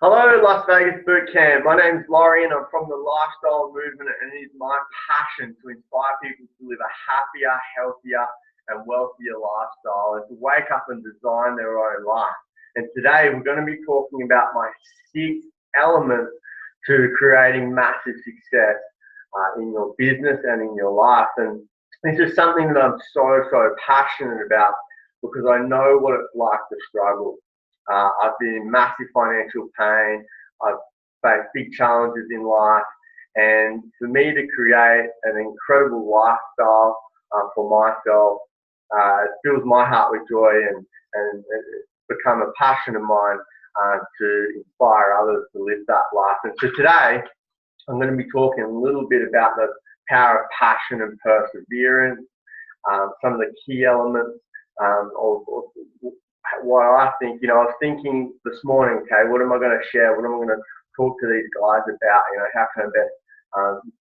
Hello, Las Vegas Boot Camp. My name's Lorien. I'm from the lifestyle movement, and it is my passion to inspire people to live a happier, healthier, and wealthier lifestyle, and to wake up and design their own life. And today we're going to be talking about my 6 elements to creating massive success in your business and in your life. And this is something that I'm so passionate about because I know what it's like to struggle. I've been in massive financial pain. I've faced big challenges in life, and for me to create an incredible lifestyle for myself, it fills my heart with joy, and it's become a passion of mine to inspire others to live that life. And so today, I'm going to be talking a little bit about the power of passion and perseverance, some of the key elements of what I think. I was thinking this morning, okay, what am I going to share? What am I going to talk to these guys about? How can I best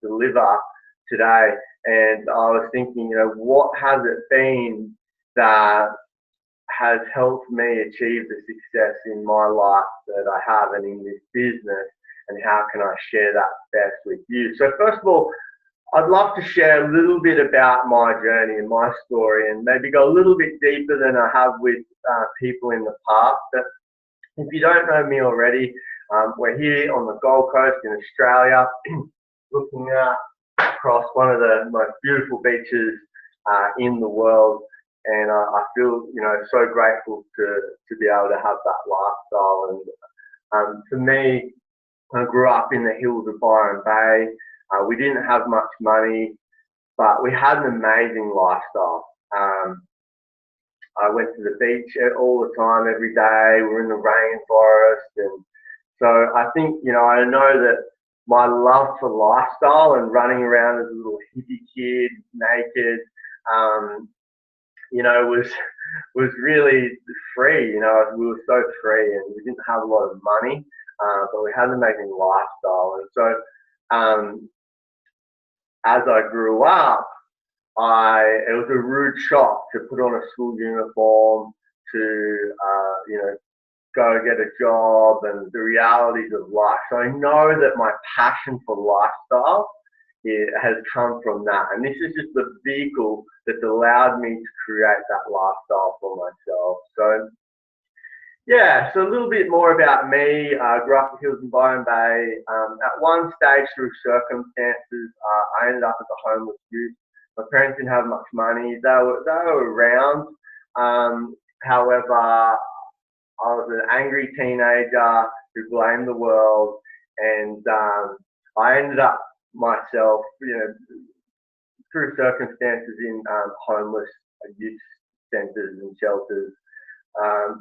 deliver today? And I was thinking, what has it been that has helped me achieve the success in my life that I have and in this business, and how can I share that best with you? So first of all, I'd love to share a little bit about my journey and my story, and maybe go a little bit deeper than I have with people in the past. But if you don't know me already, we're here on the Gold Coast in Australia, looking across one of the most beautiful beaches in the world, and I feel so grateful to be able to have that lifestyle. And for me, I grew up in the hills of Byron Bay. We didn't have much money, but we had an amazing lifestyle. I went to the beach all the time, every day. We were in the rainforest. And so I think, I know that my love for lifestyle and running around as a little hippie kid, naked, was really free. We were so free, and we didn't have a lot of money, but we had an amazing lifestyle. And so, as I grew up, it was a rude shock to put on a school uniform, to go get a job, and the realities of life. So I know that my passion for lifestyle has come from that, and this is just the vehicle that's allowed me to create that lifestyle for myself. So yeah, so a little bit more about me. I grew up in the hills in Byron Bay. At one stage, through circumstances, I ended up as a homeless youth. My parents didn't have much money. They were around. However, I was an angry teenager who blamed the world, and I ended up myself, through circumstances, in homeless youth centres and shelters.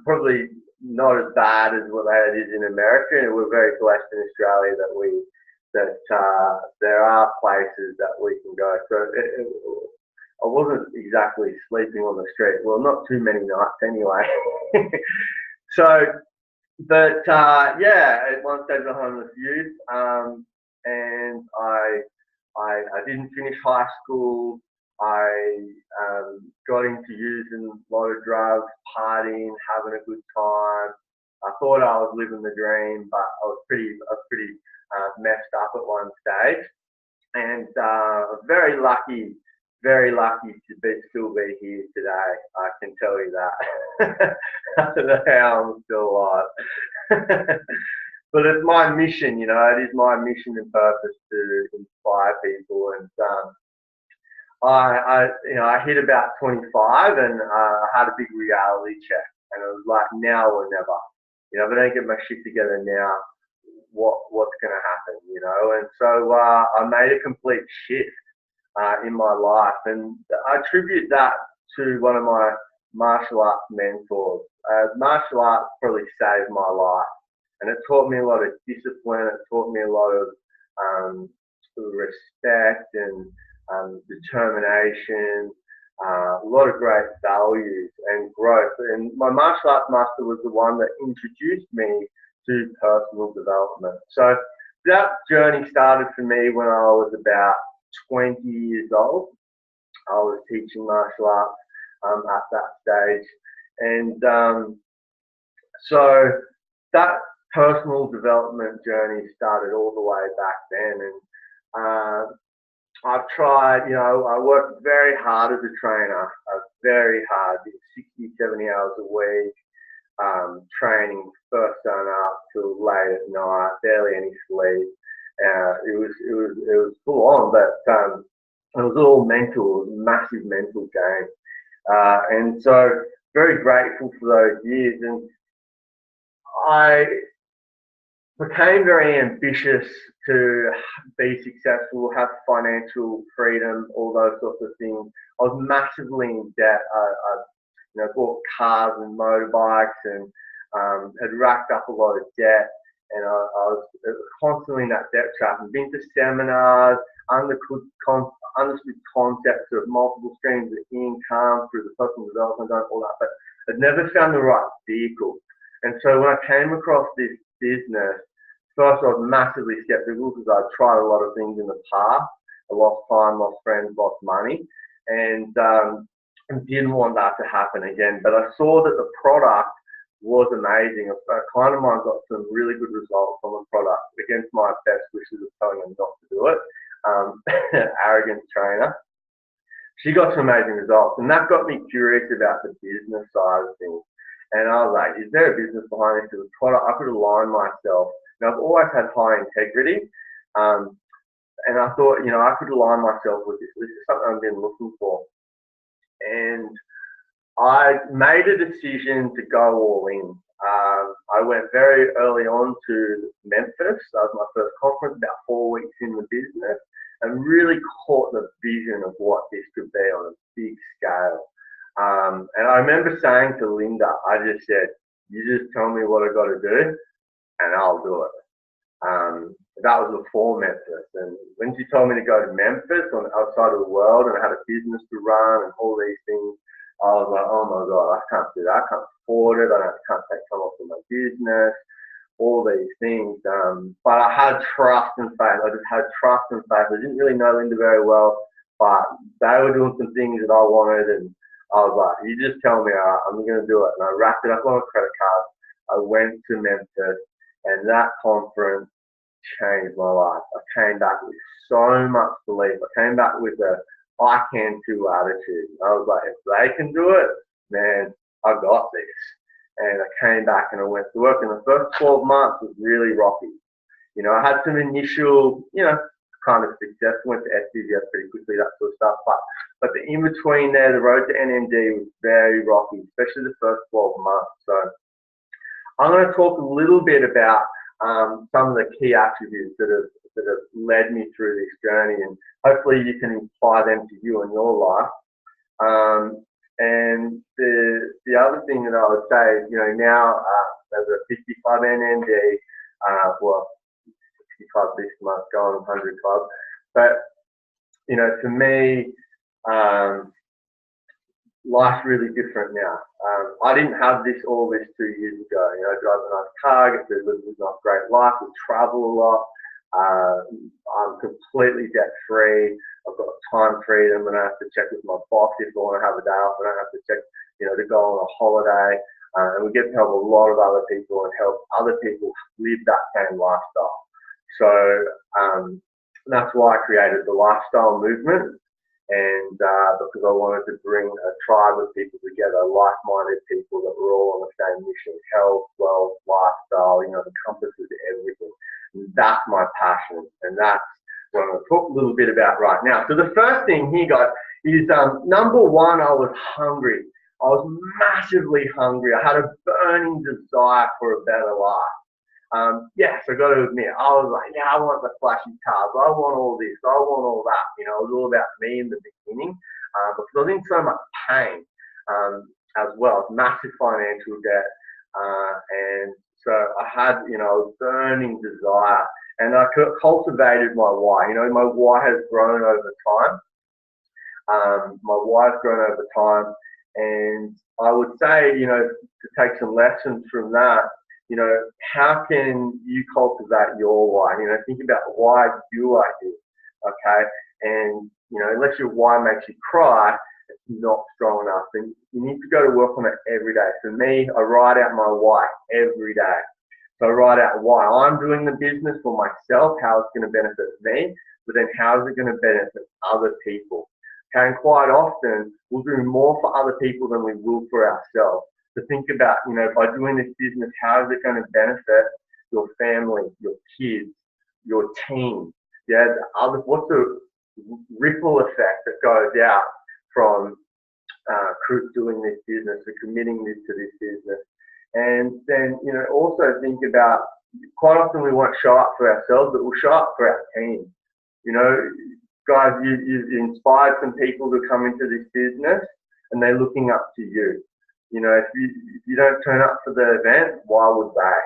Probably not as bad as what it is in America, and we're very blessed in Australia that there are places that we can go. So I wasn't exactly sleeping on the street. Well, not too many nights anyway. So, but yeah, at one stage I was a homeless youth, and I didn't finish high school. I got into using a lot of drugs, partying, having a good time. I thought I was living the dream, but I was pretty messed up at one stage. And very lucky to still be here today. I can tell you that. I don't know how I'm still alive. But it's my mission, it is my mission and purpose to inspire people. And I hit about 25, and I had a big reality check, and it was like, now or never. If I don't get my shit together now, what's going to happen? And so I made a complete shift in my life, and I attribute that to one of my martial arts mentors. Martial arts probably saved my life, and it taught me a lot of discipline. It taught me a lot of respect and determination, a lot of great values and growth. And my martial arts master was the one that introduced me to personal development. So that journey started for me when I was about 20 years old. I was teaching martial arts at that stage. And so that personal development journey started all the way back then. And I've tried, I worked very hard as a trainer, very hard, 60, 70 hours a week, training first sun up till late at night, barely any sleep. It was full on, but it was all mental. It was a massive mental game, and so very grateful for those years. And I became very ambitious to be successful, have financial freedom, all those sorts of things. I was massively in debt. I bought cars and motorbikes and had racked up a lot of debt. And I was constantly in that debt trap and been to seminars, understood concepts of multiple streams of income through the personal development and all that, but I'd never found the right vehicle. And so when I came across this business, first I was massively skeptical because I'd tried a lot of things in the past. I lost time, lost friends, lost money, and didn't want that to happen again. But I saw that the product was amazing. A client of mine got some really good results on the product against my best wishes of telling him not to do it. Arrogant trainer. She got some amazing results, and that got me curious about the business side of things. And I was like, is there a business behind this? Because the product, I could align myself. Now, I've always had high integrity, and I thought, I could align myself with this. This is something I've been looking for. And I made a decision to go all in. I went very early on to Memphis. That was my first conference, about 4 weeks in the business, and really caught the vision of what this could be on a big scale. And I remember saying to Linda, I just said, you just tell me what I got to do and I'll do it. That was before Memphis. And when she told me to go to Memphis on the outside of the world and I had a business to run and all these things, I was like, oh my God, I can't do that. I can't afford it. I can't take time off from my business, all these things. But I had trust and faith. I just had trust and faith. I didn't really know Linda very well, but they were doing some things that I wanted. And I was like, you just tell me, I'm going to do it. And I wrapped it up on a credit card. I went to Memphis, and that conference changed my life. I came back with so much belief. I came back with a I can too attitude. I was like, if they can do it, man, I got this. And I came back and I went to work. And the first 12 months was really rocky. I had some initial, kind of success. Went to SDVS pretty quickly, that sort of stuff. But the in between there, the road to NMD was very rocky, especially the first 12 months. So I'm going to talk a little bit about some of the key attributes that have led me through this journey, and hopefully you can apply them to you in your life. And the other thing that I would say is, now as a 55 NMD, 65 this month, going 100 club, but for me, life's really different now. I didn't have all this 2 years ago. I drive a nice car, get to live a great life, we travel a lot. I'm completely debt free. I've got time freedom. I don't have to check with my boss if I want to have a day off. I don't have to check, to go on a holiday. And we get to help a lot of other people and help other people live that same lifestyle. So that's why I created the lifestyle movement. And because I wanted to bring a tribe of people together, like-minded people that were all on the same mission: health, wealth, lifestyle, the compass of everything. And that's my passion, and that's what I'm going to talk a little bit about right now. So the first thing here, guys, is number one, I was hungry. I was massively hungry. I had a burning desire for a better life. Yes, I got to admit, I was like, I want the flashy cars, I want all this, I want all that. It was all about me in the beginning, because I was in so much pain as well, massive financial debt, and so I had, a burning desire, and I cultivated my why. My why has grown over time. My why has grown over time, and I would say, to take some lessons from that. How can you cultivate your why? Think about why you like this, okay? And, unless your why makes you cry, it's not strong enough. And you need to go to work on it every day. For me, I write out my why every day. So write out why I'm doing the business for myself, how it's going to benefit me, but then how is it going to benefit other people? Okay, and quite often we'll do more for other people than we will for ourselves. To think about, by doing this business, how is it going to benefit your family, your kids, your team? Yeah, what's the ripple effect that goes out from doing this business, or committing this to this business? And then, also think about, quite often we won't show up for ourselves, but we'll show up for our team. Guys, you've inspired some people to come into this business, and they're looking up to you. If you don't turn up for the event, why would they?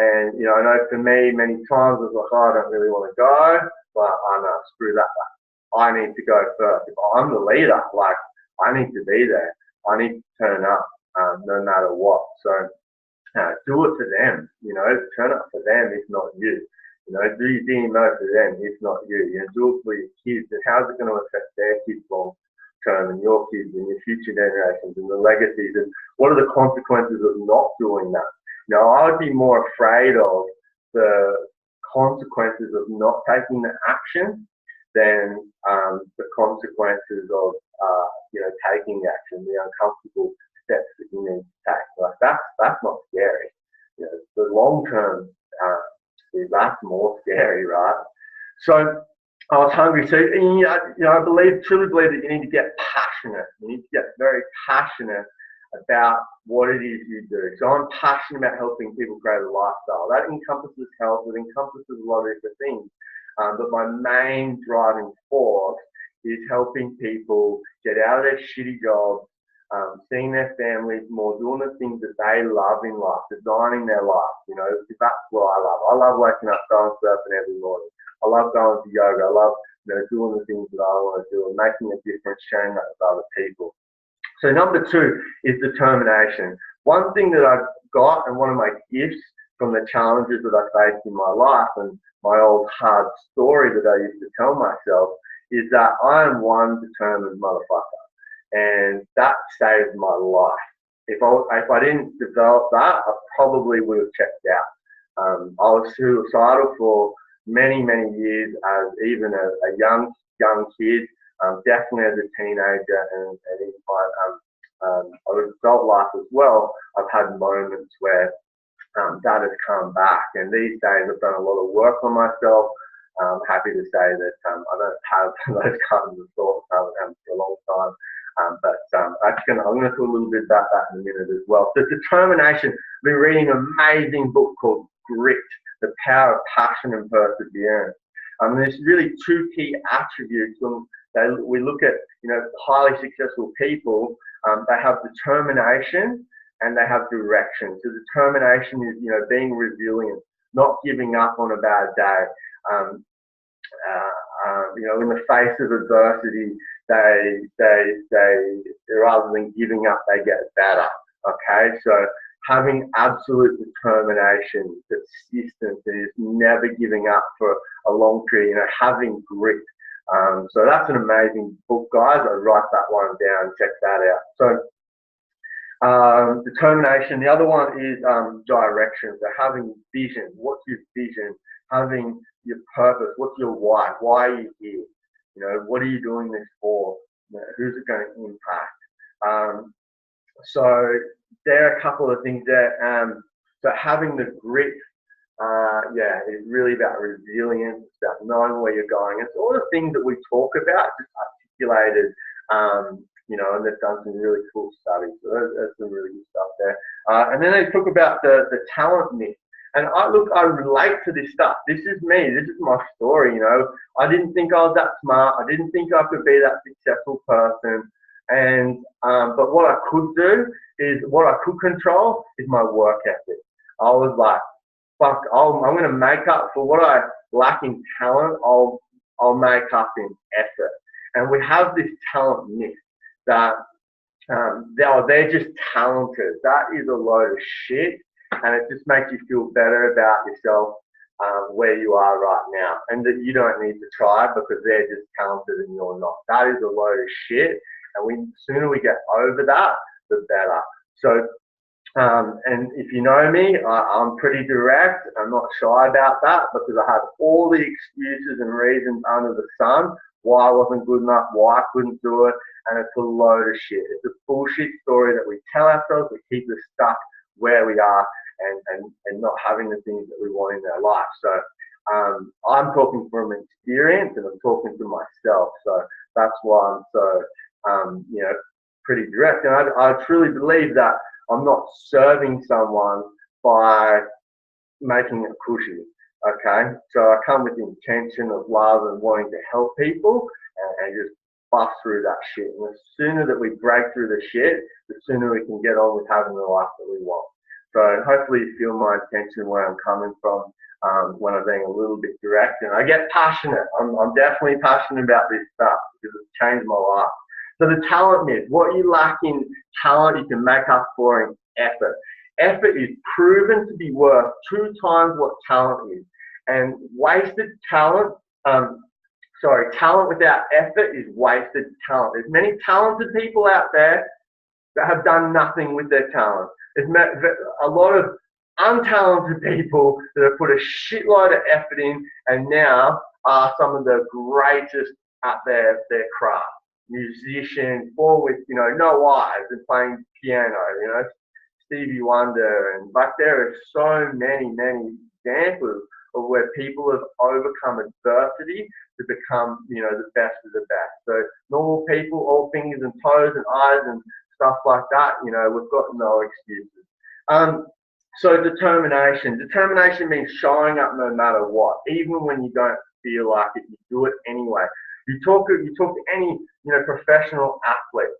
And, I know for me, many times I was like, oh, I don't really want to go, but I know, screw that. I need to go first. If I'm the leader, I need to be there. I need to turn up, no matter what. So do it for them. Turn up for them, if not you. Do your DMO for them, if not you. Do it for your kids. And how's it going to affect their kids long term, and your kids and your future generations and the legacies? And what are the consequences of not doing that? I would be more afraid of the consequences of not taking the action than the consequences of taking the action, the uncomfortable steps that you need to take. That's not scary. The long term that's more scary, right? So I was hungry. So I truly believe that you need to get passionate. You need to get very passionate about what it is you do. So I'm passionate about helping people create a lifestyle. That encompasses health. It encompasses a lot of different things. But my main driving force is helping people get out of their shitty jobs, seeing their families more, doing the things that they love in life, designing their life. Because that's what I love. I love waking up, going surfing every morning. I love going to yoga. I love doing the things that I want to do and making a difference, sharing that with other people. So number 2 is determination. One thing that I've got, and one of my gifts from the challenges that I faced in my life and my old hard story that I used to tell myself, is that I am one determined motherfucker. And that saved my life. If I didn't develop that, I probably would have checked out. I was suicidal for many, many years, as even a young kid, definitely as a teenager, and in my adult life as well. I've had moments where that has come back, and these days I've done a lot of work on myself. I'm happy to say that I don't have those kinds of thoughts. I haven't had for a long time. But I'm going to talk a little bit about that in a minute as well. So determination. I've been reading an amazing book called Grit, The Power of Passion and Perseverance. There's really 2 key attributes when we look at highly successful people. They have determination and they have direction. So determination is being resilient, not giving up on a bad day. In the face of adversity, they rather than giving up, they get better. Okay, so having absolute determination, persistence, and is never giving up for a long period. Having grit. So that's an amazing book, guys. I'd write that one down. Check that out. So determination. The other one is direction. So having vision. What's your vision? Having your purpose. What's your why? Why are you here? What are you doing this for? Who's it going to impact? So there are a couple of things there. So having the grit, is really about resilience. It's about knowing where you're going. It's all the things that we talk about, just articulated. And they've done some really cool studies. So there's some really good stuff there. And then they talk about the talent myth. And I relate to this stuff. This is me. This is my story. I didn't think I was that smart. I didn't think I could be that successful person. And but what I could do is, what I could control is my work ethic. I was like, fuck, I'm going to make up for what I lack in talent. I'll make up in effort. And we have this talent myth that they're just talented. That is a load of shit. And it just makes you feel better about yourself, where you are right now, and that you don't need to try because they're just talented and you're not. That is a load of shit. And the sooner we get over that, the better. So And if you know me, I'm pretty direct. I'm not shy about that because I had all the excuses and reasons under the sun why I wasn't good enough, why I couldn't do it, and it's a load of shit. It's a bullshit story that we tell ourselves to keep us stuck where we are and not having the things that we want in our life. So I'm talking from experience and I'm talking to myself. So that's why I'm so, pretty direct. And I truly believe that I'm not serving someone by making it cushy. Okay, so I come with the intention of love and wanting to help people and just bust through that shit. And the sooner that we break through the shit, the sooner we can get on with having the life that we want. So hopefully you feel my intention where I'm coming from when I'm being a little bit direct. And I get passionate. I'm definitely passionate about this stuff because it's changed my life. So the talent myth, what you lack in talent, you can make up for in effort. Effort is proven to be worth 2 times what talent is. And wasted talent, talent without effort is wasted talent. There's many talented people out there that have done nothing with their talent. There's a lot of untalented people that have put a shitload of effort in and now are some of the greatest at their craft. Musicians, born with, no eyes and playing piano, Stevie Wonder, and like there are so many examples of where people have overcome adversity to become, the best of the best. So normal people, all fingers and toes and eyes and stuff like that, we've got no excuses. So determination. Determination means showing up no matter what, even when you don't feel like it, you do it anyway. You talk to any, professional athlete.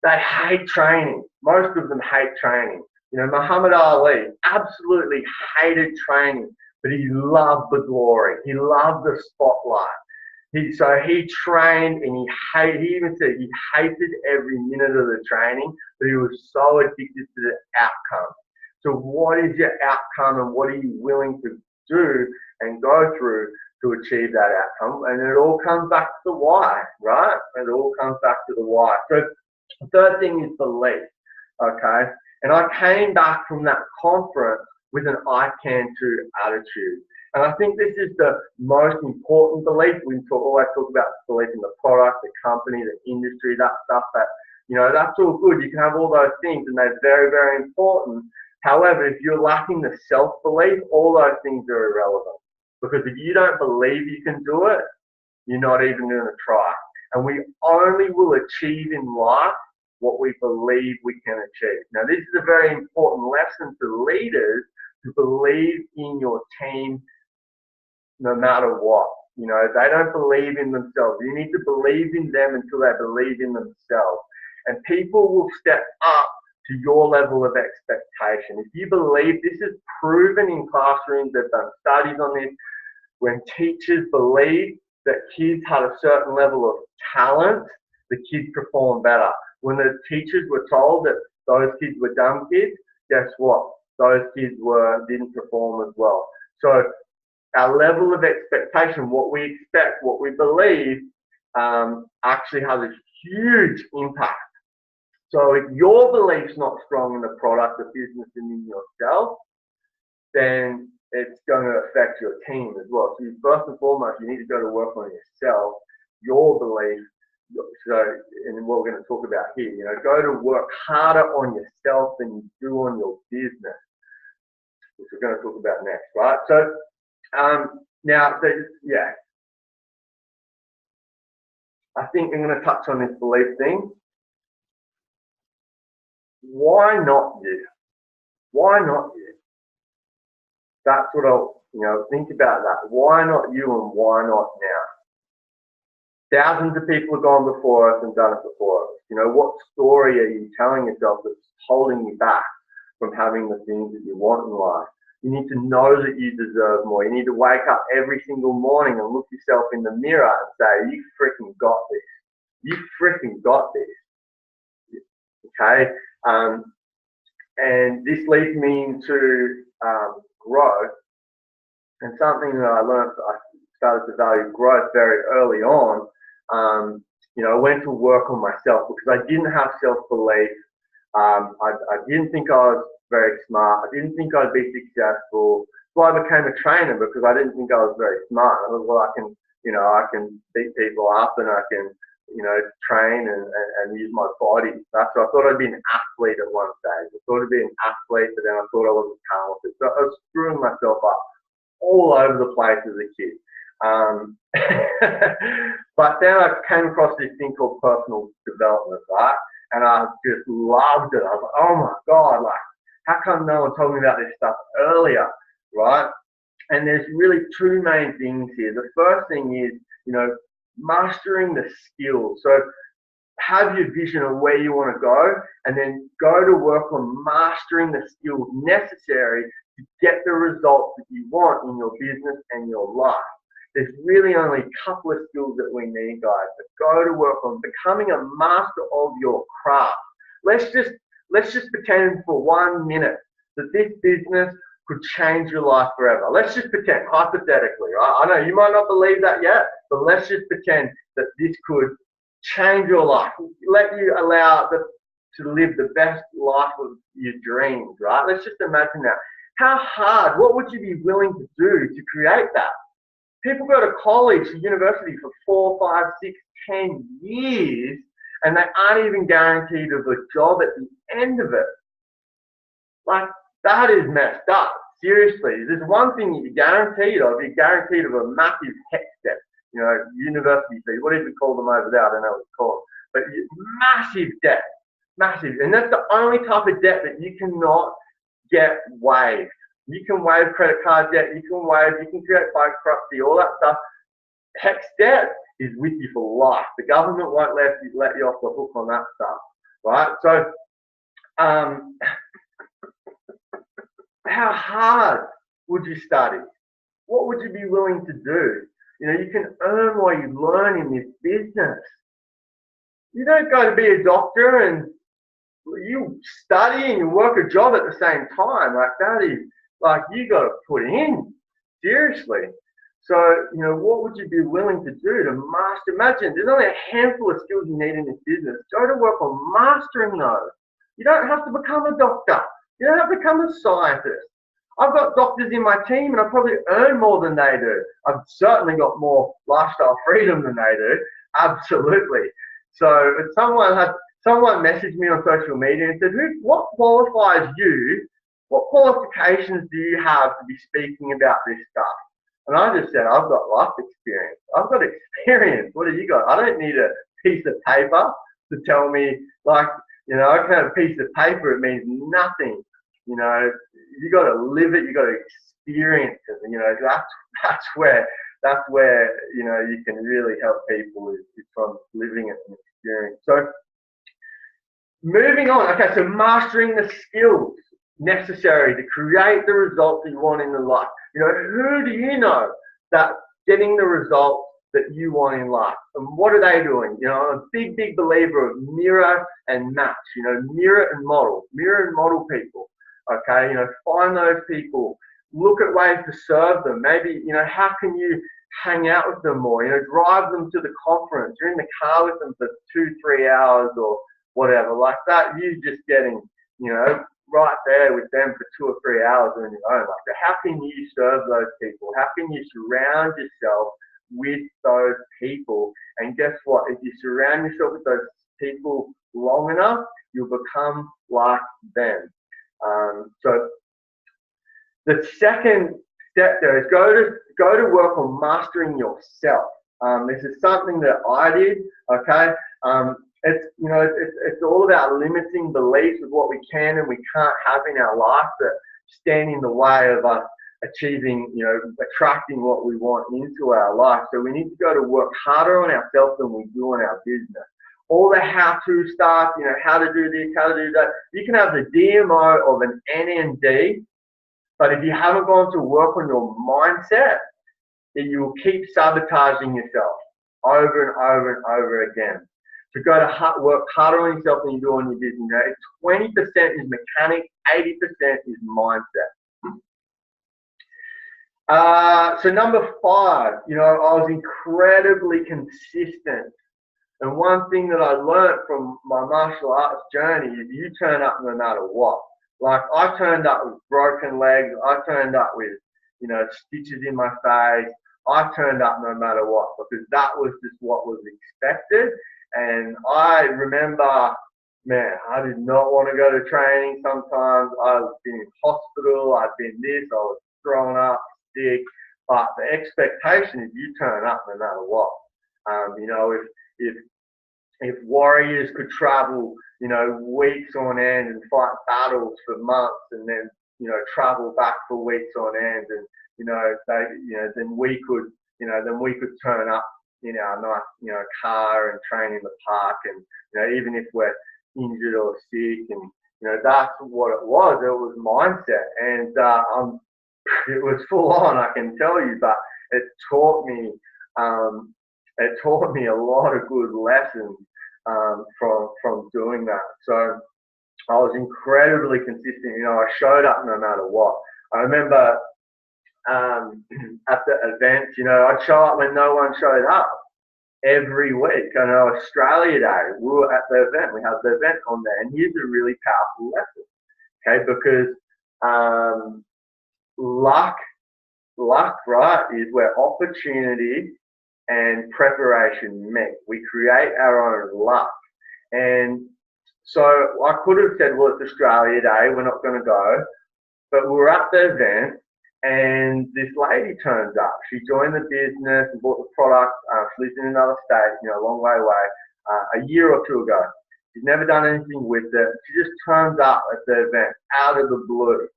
They hate training. Most of them hate training. Muhammad Ali absolutely hated training, but he loved the glory. He loved the spotlight. So he trained and he even said he hated every minute of the training, but he was so addicted to the outcome. So what is your outcome and what are you willing to do and go through to achieve that outcome? And it all comes back to the why, right? It all comes back to the why. So the third thing is belief, okay? And I came back from that conference with an I can too attitude. And I think this is the most important belief. We always talk about belief in the product, the company, the industry, that stuff that, that's all good. You can have all those things and they're very, very important. However, if you're lacking the self-belief, all those things are irrelevant. Because if you don't believe you can do it, you're not even going to try. And we only will achieve in life what we believe we can achieve. Now, this is a very important lesson to leaders to believe in your team no matter what. They don't believe in themselves. You need to believe in them until they believe in themselves. And people will step up to your level of expectation. If you believe, this is proven in classrooms, they've done studies on this, when teachers believe that kids had a certain level of talent, the kids perform better. When the teachers were told that those kids were dumb kids, guess what? Those kids didn't perform as well. So our level of expectation, what we expect, what we believe, actually has a huge impact. So if your belief's not strong in the product, the business, and in yourself, then it's going to affect your team as well. So first and foremost, you need to go to work on yourself, your belief. So, and what we're going to talk about here, go to work harder on yourself than you do on your business, which we're going to talk about next, right? So I think I'm going to touch on this belief thing. Why not you? Why not you? That's what I'll, think about that. Why not you and why not now? Thousands of people have gone before us and done it before us. What story are you telling yourself that's holding you back from having the things that you want in life? You need to know that you deserve more. You need to wake up every single morning and look yourself in the mirror and say, you freaking got this. You freaking got this. Okay? And this leads me into growth. And something that I learned, I started to value growth very early on. I went to work on myself because I didn't have self-belief. I didn't think I was very smart. I didn't think I'd be successful. So I became a trainer because I didn't think I was very smart. I was, well, I can beat people up and I can, train and use my body. That's so I thought I'd be an athlete at one stage. I thought I'd be an athlete, but then I thought I wasn't talented. So I was screwing myself up all over the place as a kid. But then I came across this thing called personal development, right? And I just loved it. I was like, oh my God, like, how come no one told me about this stuff earlier, right? And there's really two main things here. The first thing is, mastering the skills. So have your vision of where you want to go and then go to work on mastering the skills necessary to get the results that you want in your business and your life. There's really only a couple of skills that we need, guys, to go to work on becoming a master of your craft. Let's just pretend for 1 minute that this business could change your life forever. Let's just pretend, hypothetically, right? I know you might not believe that yet, but let's just pretend that this could change your life, let you allow to live the best life of your dreams, right? Let's just imagine that. How hard, what would you be willing to do to create that? People go to college, to university for 4, 5, 6, 10 years, and they aren't even guaranteed of a job at the end of it. Like, that is messed up. Seriously, there's one thing you're guaranteed of. You're guaranteed of a massive tech debt. University fees, whatever you call them over there, I don't know what it's called. But massive debt. Massive. And that's the only type of debt that you cannot get waived. You can waive credit card debt, you can create bankruptcy, all that stuff. Tax debt is with you for life. The government won't let you off the hook on that stuff, right? So, how hard would you study? What would you be willing to do? You can earn while you learn in this business. You don't go to be a doctor and you study and you work a job at the same time. Like, that is, like, you got to put in, seriously. So, what would you be willing to do to master? Imagine, there's only a handful of skills you need in this business. Go to work on mastering those. You don't have to become a doctor. You don't have to become a scientist. I've got doctors in my team and I probably earn more than they do. I've certainly got more lifestyle freedom than they do. Absolutely. So if someone messaged me on social media and said, what qualifies you? What qualifications do you have to be speaking about this stuff? And I just said, I've got life experience. I've got experience. What have you got? I don't need a piece of paper to tell me, like, I can have a piece of paper. It means nothing. You got to live it. You got to experience it. And, that's where you can really help people is from living it and experience. So moving on. Okay, so mastering the skills necessary to create the results that you want in the life. Who do you know that getting the results that you want in life? And what are they doing? I'm a big believer of mirror and match. Mirror and model people. Okay, find those people, look at ways to serve them. Maybe, how can you hang out with them more? Drive them to the conference. You're in the car with them for 2-3 hours or whatever, like that. You just getting, right there with them for 2 or 3 hours on your own. Like, how can you serve those people? How can you surround yourself with those people? And guess what? If you surround yourself with those people long enough, you'll become like them. So the second step there is go to work on mastering yourself. This is something that I did. Okay, it's all about limiting beliefs of what we can and we can't have in our life that stand in the way of us achieving, attracting what we want into our life. So we need to go to work harder on ourselves than we do on our business. All the how-to stuff, how to do this, how to do that. You can have the DMO of an NND, but if you haven't gone to work on your mindset, then you will keep sabotaging yourself over and over and over again. So go to work harder on yourself than you do on your business. 20% is mechanics, 80% is mindset. So number 5, I was incredibly consistent. And one thing that I learned from my martial arts journey is you turn up no matter what. Like, I turned up with broken legs. I turned up with, stitches in my face. I turned up no matter what, because that was just what was expected. And I remember, man, I did not want to go to training sometimes. I've been in hospital. I've been this. I was thrown up, sick. But the expectation is you turn up no matter what. If if warriors could travel, weeks on end and fight battles for months, and then, travel back for weeks on end, and, then we could, turn up in our nice, car and train in the park, and, even if we're injured or sick, and, that's what it was. It was mindset, and it was full on, I can tell you, but it taught me, a lot of good lessons from doing that. So I was incredibly consistent. I showed up no matter what. I remember at the events, I'd show up when no one showed up every week. I know Australia Day, we were at the event. We had the event on there, and here's a really powerful lesson, okay? Because luck, right, is where opportunity and preparation meet. We create our own luck. And so I could have said, well, it's Australia Day, we're not going to go. But we were at the event, and this lady turns up. She joined the business and bought the product. She lives in another state, a long way away, a year or two ago. She's never done anything with it. She just turns up at the event out of the blue.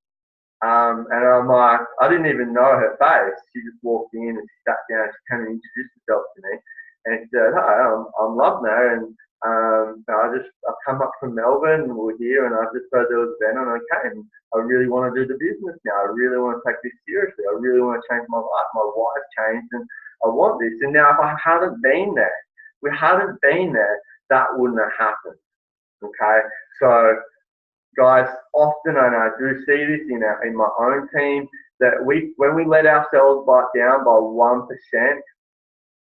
And I'm like, I didn't even know her face. She just walked in and she sat down. She came and introduced herself to me, and she said, "Hi, I'm Lubna, and I've come up from Melbourne, and we're here, and I just heard there was an event, and I came. I really want to do the business now. I really want to take this seriously. I really want to change my life. My life changed, and I want this. And now, if I hadn't been there, that wouldn't have happened. Okay, so." Guys, often, and I do see this in my own team, that when we let ourselves bite down by 1%,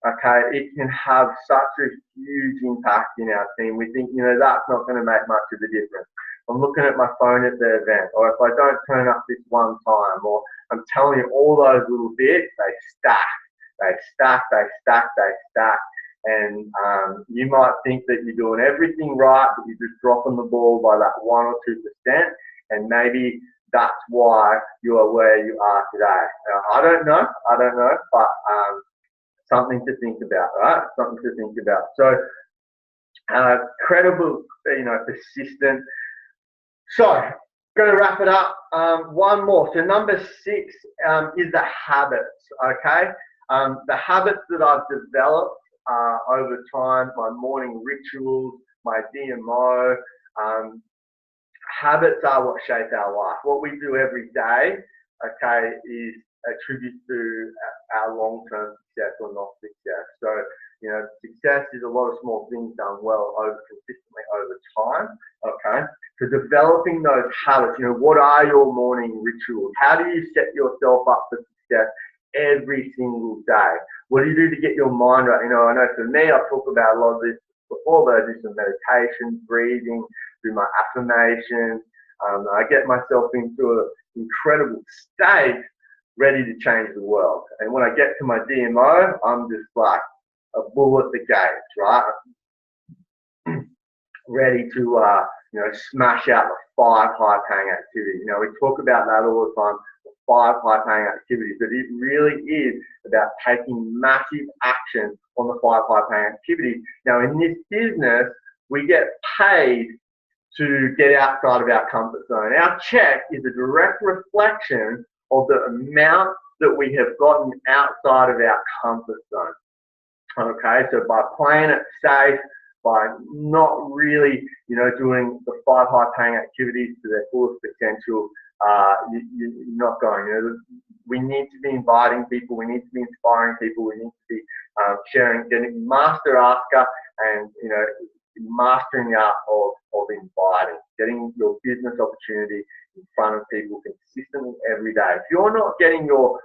okay, it can have such a huge impact in our team. We think, that's not going to make much of a difference. I'm looking at my phone at the event, or if I don't turn up this one time, or I'm telling you, all those little bits, they stack. And you might think that you're doing everything right, but you're just dropping the ball by that 1 or 2%, and maybe that's why you are where you are today. I don't know, but something to think about, right? Something to think about. So, credible, persistent. So, going to wrap it up. One more. So, number 6 is the habits. Okay, the habits that I've developed over time, my morning rituals, my DMO, habits are what shape our life. What we do every day, okay, is attributed to our long-term success or not success. So, success is a lot of small things done well consistently over time, okay? So developing those habits, what are your morning rituals? How do you set yourself up for success every single day? What do you do to get your mind right? I know for me, I've talked about a lot of this before, but I do some meditation, breathing, do my affirmations. I get myself into an incredible state, ready to change the world. And when I get to my DMO, I'm just like a bull at the gates, right? Ready to, smash out the 5 high-paying activities. We talk about that all the time, the 5 high-paying activities, but it really is about taking massive action on the 5 high-paying activities. Now, in this business, we get paid to get outside of our comfort zone. Our check is a direct reflection of the amount that we have gotten outside of our comfort zone. Okay, so by playing it safe, by not really, doing the 5 high-paying activities to their fullest potential, you're not going. We need to be inviting people. We need to be inspiring people. We need to be sharing, getting master asker, and mastering the art of inviting, getting your business opportunity in front of people consistently every day. If you're not getting your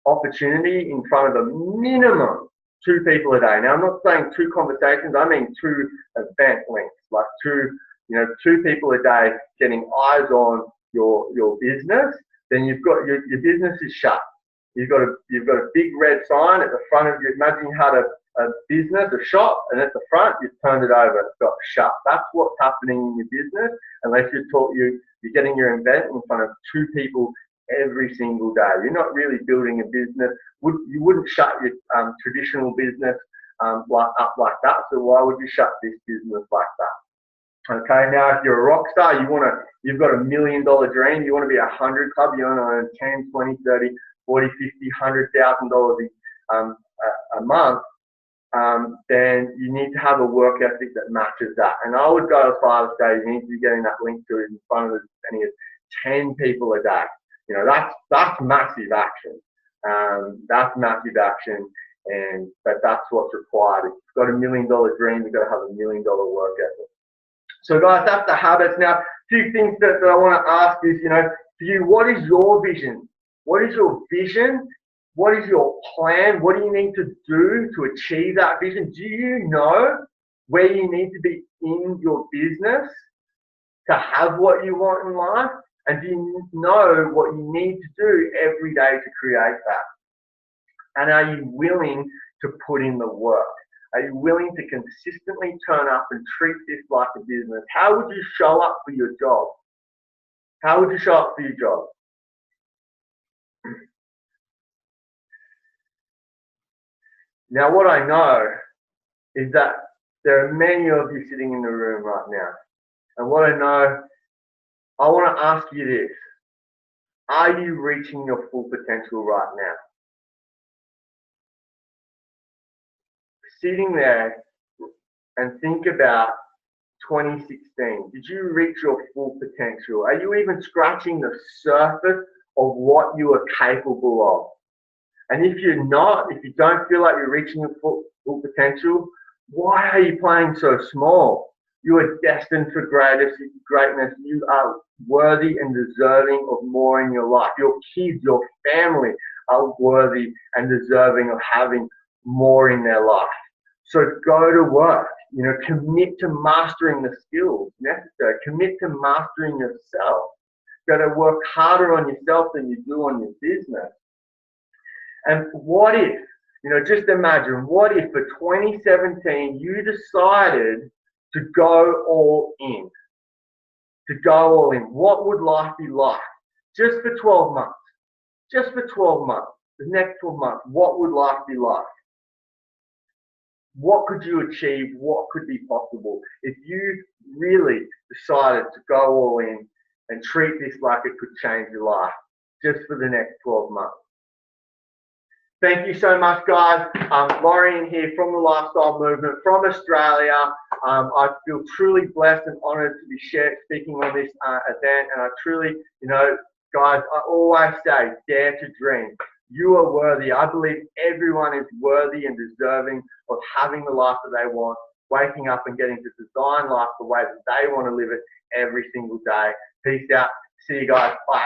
opportunity in front of a minimum 2 people a day. Now, I'm not saying 2 conversations. I mean 2 event links, like 2 people a day getting eyes on your business, then you've got your business is shut. You've got a big red sign at the front of you. Imagine you had a business, a shop, and at the front you've turned it over. It's got shut. That's what's happening in your business, unless you're getting your event in front of 2 people every single day. You're not really building a business. You wouldn't shut your traditional business up like that. So why would you shut this business like that? Okay, now if you're a rock star, you've got $1 million dream, you want to be 100 club, you want to earn 10, 20, 30, 40, 50, $100,000 a month, then you need to have a work ethic that matches that. And I would go as far as say you need to be getting that link to it in front of as many as 10 people a day. You know, that's massive action. That's massive action, but that's what's required. If you've got $1 million dream, you've got to have $1 million work ethic. So guys, that's the habits. Now, a few things that I want to ask is, you know, for you, what is your vision? What is your vision? What is your plan? What do you need to do to achieve that vision? Do you know where you need to be in your business to have what you want in life? And do you know what you need to do every day to create that? And are you willing to put in the work? Are you willing to consistently turn up and treat this like a business? How would you show up for your job? How would you show up for your job? Now, what I know is that there are many of you sitting in the room right now. And what I know, I want to ask you this. Are you reaching your full potential right now? Sitting there and think about 2016. Did you reach your full potential? Are you even scratching the surface of what you are capable of? And if you're not, if you don't feel like you're reaching your full potential, why are you playing so small? You are destined for greatness. You are worthy and deserving of more in your life. Your kids, your family are worthy and deserving of having more in their life. So go to work, you know, commit to mastering the skills necessary. Commit to mastering yourself. Go to work harder on yourself than you do on your business. And what if, you know, just imagine, what if for 2017 you decided to go all in? To go all in. What would life be like? Just for 12 months. Just for 12 months. The next 12 months, what would life be like? What could you achieve? What could be possible if you really decided to go all in and treat this like it could change your life just for the next 12 months? Thank you so much, guys. Lorien here from the Lifestyle Movement from Australia. I feel truly blessed and honoured to be speaking on this event. And I truly, you know, guys, I always say, dare to dream. You are worthy. I believe everyone is worthy and deserving of having the life that they want, waking up and getting to design life the way that they want to live it every single day. Peace out. See you guys. Bye.